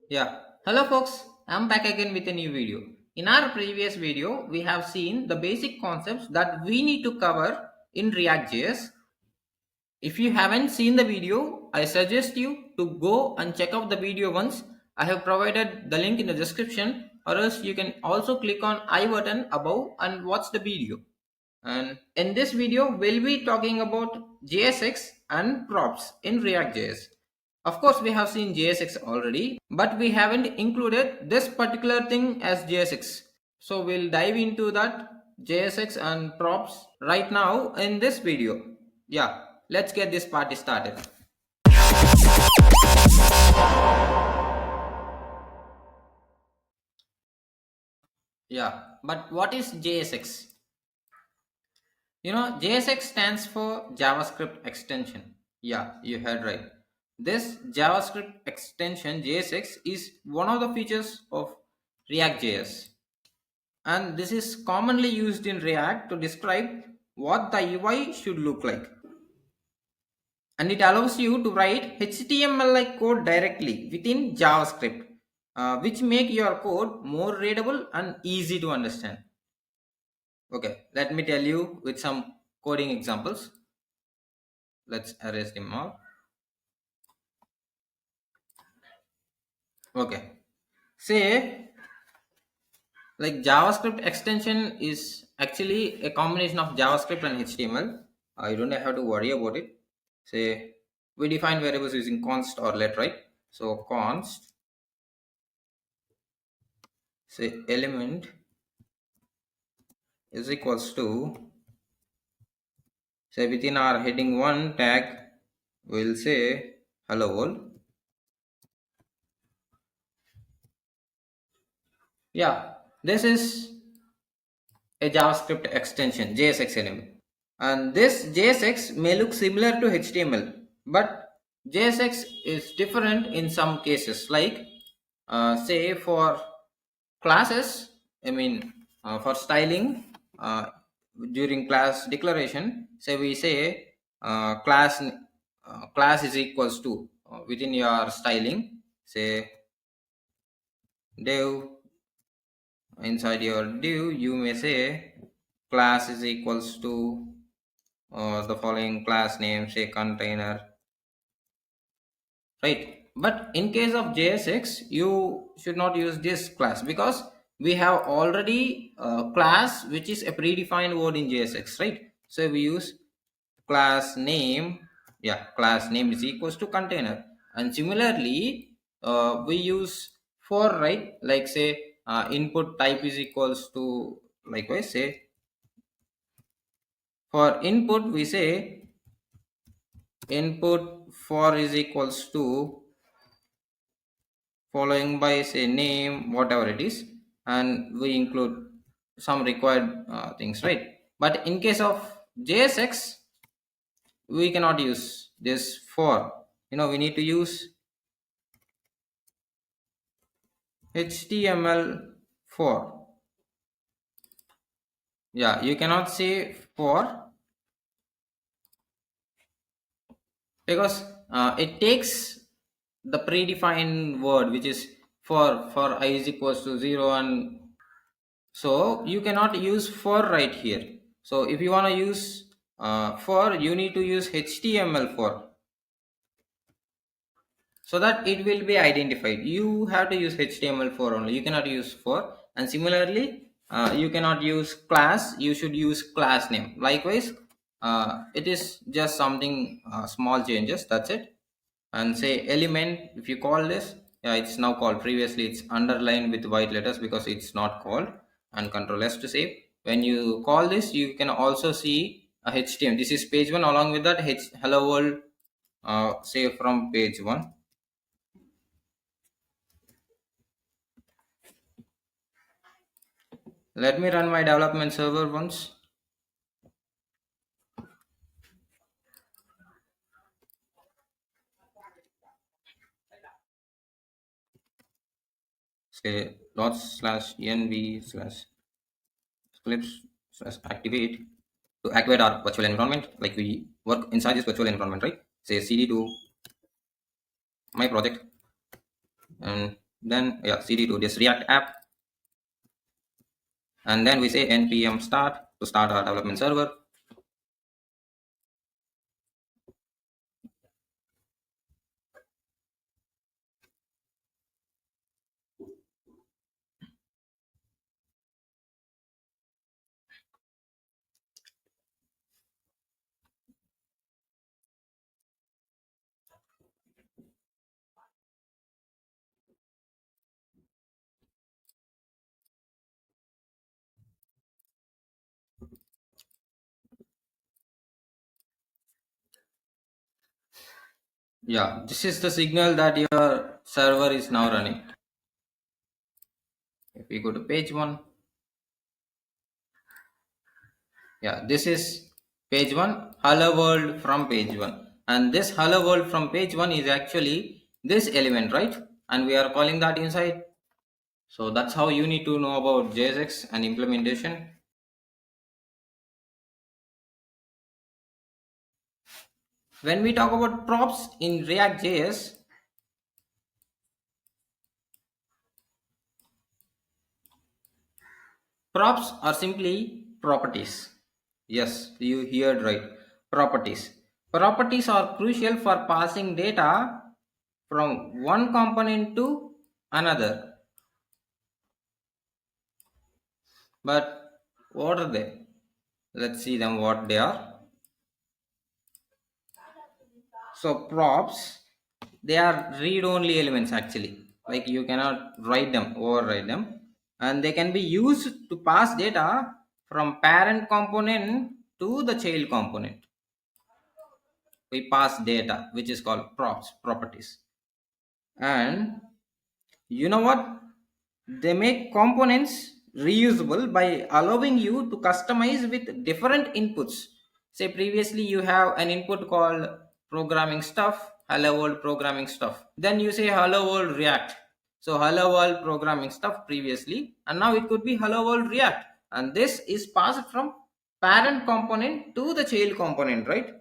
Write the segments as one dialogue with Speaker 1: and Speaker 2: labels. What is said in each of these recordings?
Speaker 1: Yeah. Hello folks, I'm back again with a new video. In our previous video, we have seen the basic concepts that we need to cover in React.js. If you haven't seen the video, I suggest you to go and check out the video once. I have provided the link in the description, or else you can also click on I button above and watch the video. And in this video, we'll be talking about JSX and props in React.js. Of course, we have seen JSX already, but we haven't included this particular thing as JSX. So we'll dive into that JSX and props right now in this video. Yeah, let's get this party started. Yeah, but what is JSX? JSX stands for JavaScript extension. Yeah, you heard right. This JavaScript extension JSX is one of the features of React.js, and this is commonly used in React to describe what the UI should look like. And it allows you to write HTML like code directly within JavaScript, which make your code more readable and easy to understand. Okay, let me tell you with some coding examples. Let's erase them all. Okay, say like JavaScript extension is actually a combination of JavaScript and HTML. You don't have to worry about it. Say we define variables using const or let, right? So const, say element is equals to, say within our heading 1 tag we'll say hello world. Yeah, this is a JavaScript extension, JSX element. And this JSX may look similar to HTML, but JSX is different in some cases, like say for classes, for styling, during class declaration, say we say class is equals to, within your styling, say div, inside your div you may say class is equals to the following class name, say container, right? But in case of JSX, you should not use this class because we have already a class which is a predefined word in JSX, right? So we use class name. Yeah, class name is equals to container. And similarly, we use for, right? Like say input type is equals to, likewise say for input we say input for is equals to following by say name, whatever it is, and we include some required things, right? But in case of JSX, we cannot use this for. We need to use HTML for. Yeah, you cannot say for because it takes the predefined word which is for I is equals to 0, and so you cannot use for right here. So if you want to use for, you need to use HTML for, so that it will be identified. You have to use HTML for only, you cannot use for. And similarly, you cannot use class, you should use class name. Likewise, it is just something small changes, that's it. And say element, if you call this, yeah, it's now called, previously it's underlined with white letters because it's not called. And control S to save. When you call this, you can also see a HTML. This is page 1, along with that hello world, say from page 1. Let me run my development server once. Say /nv/clips/activate to activate our virtual environment. Like we work inside this virtual environment, right? Say cd to my project, and then yeah, cd to this React app, and then we say npm start to start our development server. Yeah, this is the signal that your server is now running. If we go to page 1, yeah, this is page 1, hello world from page 1, and this hello world from page 1 is actually this element, right? And we are calling that inside. So that's how you need to know about JSX and implementation. When we talk about props in React JS, props are simply properties. Yes, you heard right. Properties. Properties are crucial for passing data from one component to another. But what are they? Let's see them what they are. So props, they are read-only elements actually. Like you cannot write them, override them, and they can be used to pass data from parent component to the child component. We pass data, which is called props, properties. And you know what? They make components reusable by allowing you to customize with different inputs. Say previously you have an input called programming stuff, hello world programming stuff. Then you say hello world React. So hello world programming stuff previously, and now it could be hello world React. And this is passed from parent component to the child component, right?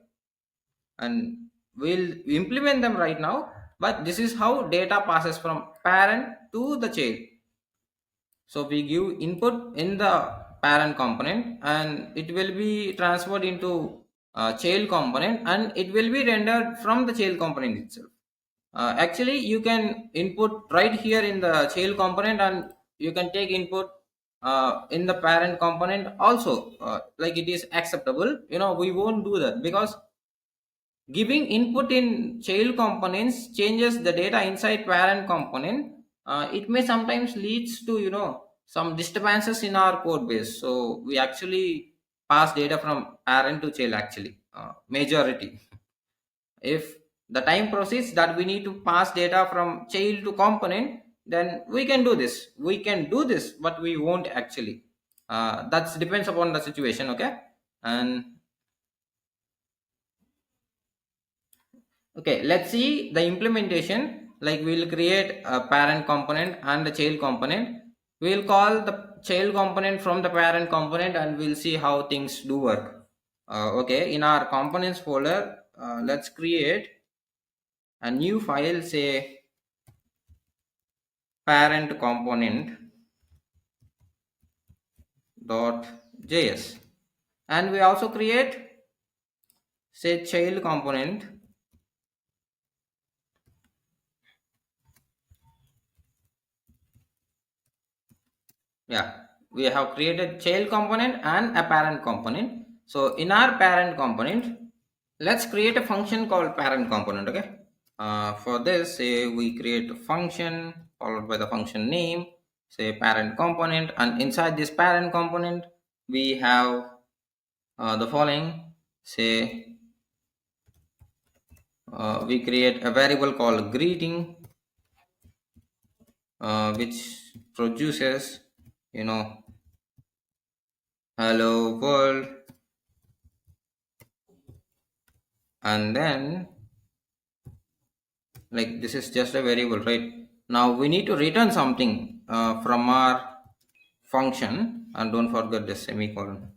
Speaker 1: And we'll implement them right now, but this is how data passes from parent to the child. So we give input in the parent component, and it will be transferred into child component, and it will be rendered from the child component itself. Actually you can input right here in the child component, and you can take input in the parent component also. Like it is acceptable, we won't do that because giving input in child components changes the data inside parent component. It may sometimes leads to some disturbances in our code base. So we actually pass data from parent to child actually, majority. If the time proceeds that we need to pass data from child to component, then we can do this, but we won't actually. That depends upon the situation. Okay. And okay, let's see the implementation. Like we'll create a parent component and a child component. We'll call the child component from the parent component, and we'll see how things do work. Okay, in our components folder, let's create a new file, say parent component dot js, and we also create say child component. Yeah, we have created child component and a parent component. So in our parent component, let's create a function called parent component. Okay. For this, say we create a function followed by the function name, say parent component, and inside this parent component we have the following. Say we create a variable called greeting, which produces hello world, and then like this is just a variable, right? Now we need to return something from our function, and don't forget the semicolon.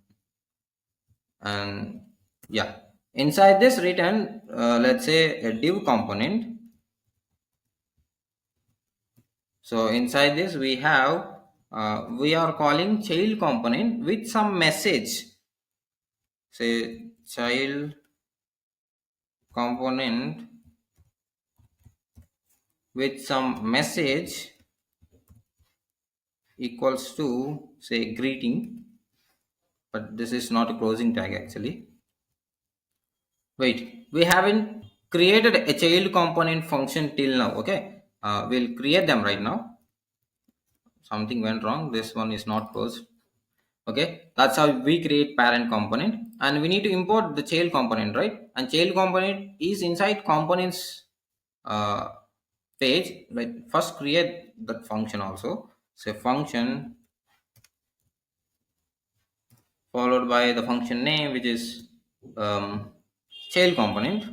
Speaker 1: And yeah, inside this return, let's say a div component. So inside this we have we are calling child component with some message. Say child component with some message equals to say greeting, but this is not a closing tag actually. Wait, we haven't created a child component function till now. Okay, we'll create them right now. Something went wrong. This one is not closed. Okay, that's how we create parent component, and we need to import the child component, right? And child component is inside components uh, page. Right, first create that function also. So function followed by the function name, which is um, child component,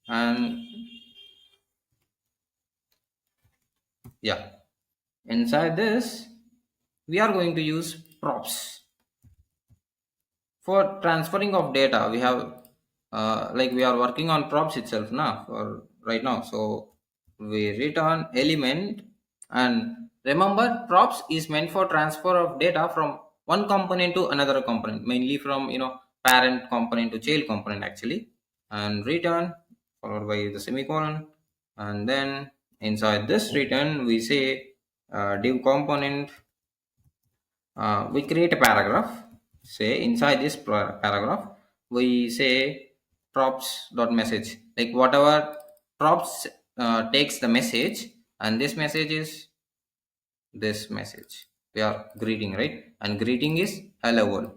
Speaker 1: and yeah, inside this we are going to use props for transferring of data. We have like we are working on props itself now for right now. So we return element, and remember props is meant for transfer of data from one component to another component, mainly from parent component to child component actually. And return followed by the semicolon, and then inside this return we say div component. We create a paragraph. Say inside this paragraph we say props dot message, like whatever props takes the message, and this message is this message. We are greeting, right? And greeting is hello world.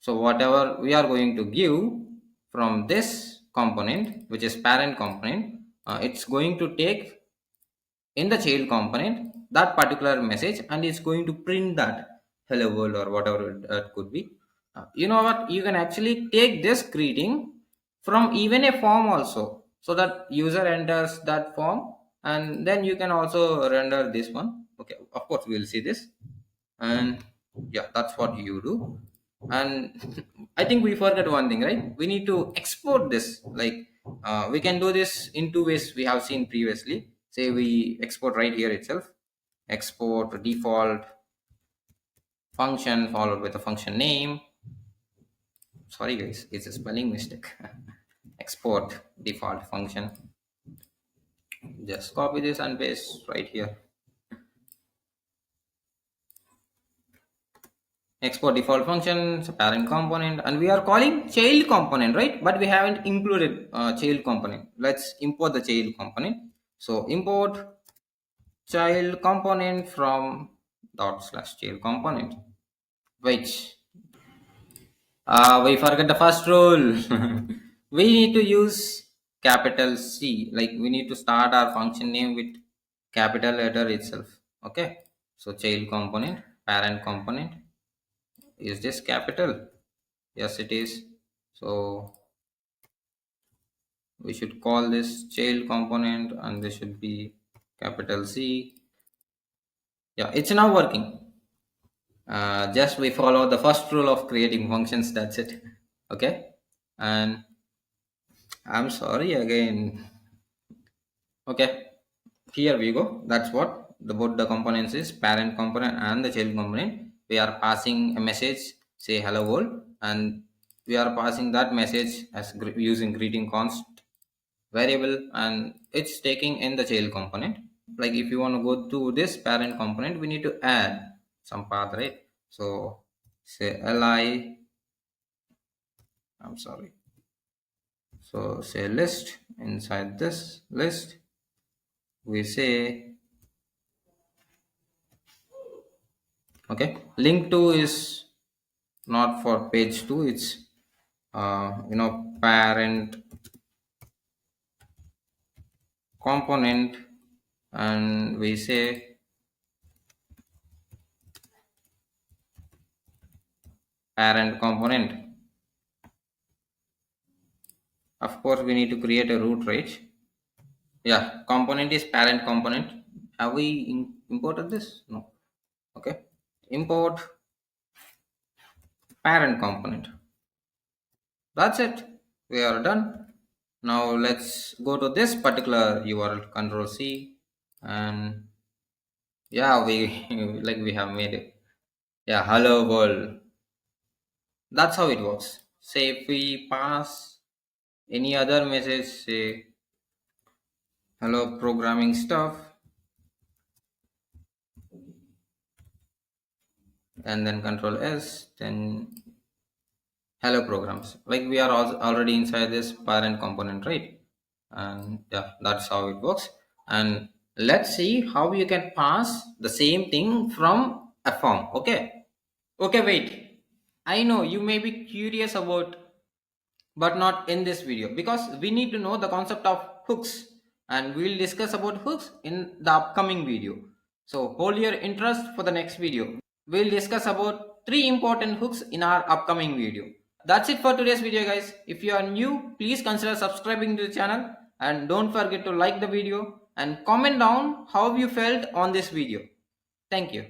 Speaker 1: So whatever we are going to give from this component, which is parent component, it's going to take in the child component that particular message, and it's going to print that hello world or whatever it could be. You know what, you can actually take this greeting from even a form also, so that user enters that form, and then you can also render this one. Okay, of course we'll see this. And yeah, that's what you do. And I think we forgot one thing, right? We need to export this. Like we can do this in two ways we have seen previously. Say we export right here itself, export default function followed with the function name. Sorry guys, it's a spelling mistake. Export default function. Just copy this and paste right here. Export default function, parent component, and we are calling child component, right? But we haven't included child component. Let's import the child component. So import child component from dot slash child component. Wait, we forget the first rule. We need to use capital C. Like we need to start our function name with capital letter itself. Okay. So child component, parent component. Is this capital? Yes, it is. So we should call this child component, and this should be capital C. Yeah, it's now working. Just we follow the first rule of creating functions. That's it. Okay. And I'm sorry again. Okay. Here we go. That's what the both the components is, parent component and the child component. We are passing a message, say hello world, and we are passing that message as using greeting const variable, and it's taking in the child component. Like if you want to go to this parent component, we need to add some path, right? So say li, I'm sorry, so say list. Inside this list we say, okay, link to is not for page 2, it's parent component, and we say parent component. Of course we need to create a root, right? Yeah, component is parent component. Have we imported this? No. Okay, import parent component. That's it, we are done. Now let's go to this particular URL, Control C, and yeah, we like we have made it. Yeah, hello world. That's how it works. Say if we pass any other message, say hello programming stuff, and then Control S, then hello programs. Like we are already inside this parent component, right? And yeah, that's how it works. And let's see how you can pass the same thing from a form. Okay, wait. I know you may be curious about, but not in this video, because we need to know the concept of hooks, and we'll discuss about hooks in the upcoming video. So hold your interest for the next video. We'll discuss about 3 important hooks in our upcoming video. That's it for today's video, guys. If you are new, please consider subscribing to the channel, and don't forget to like the video and comment down how you felt on this video. Thank you.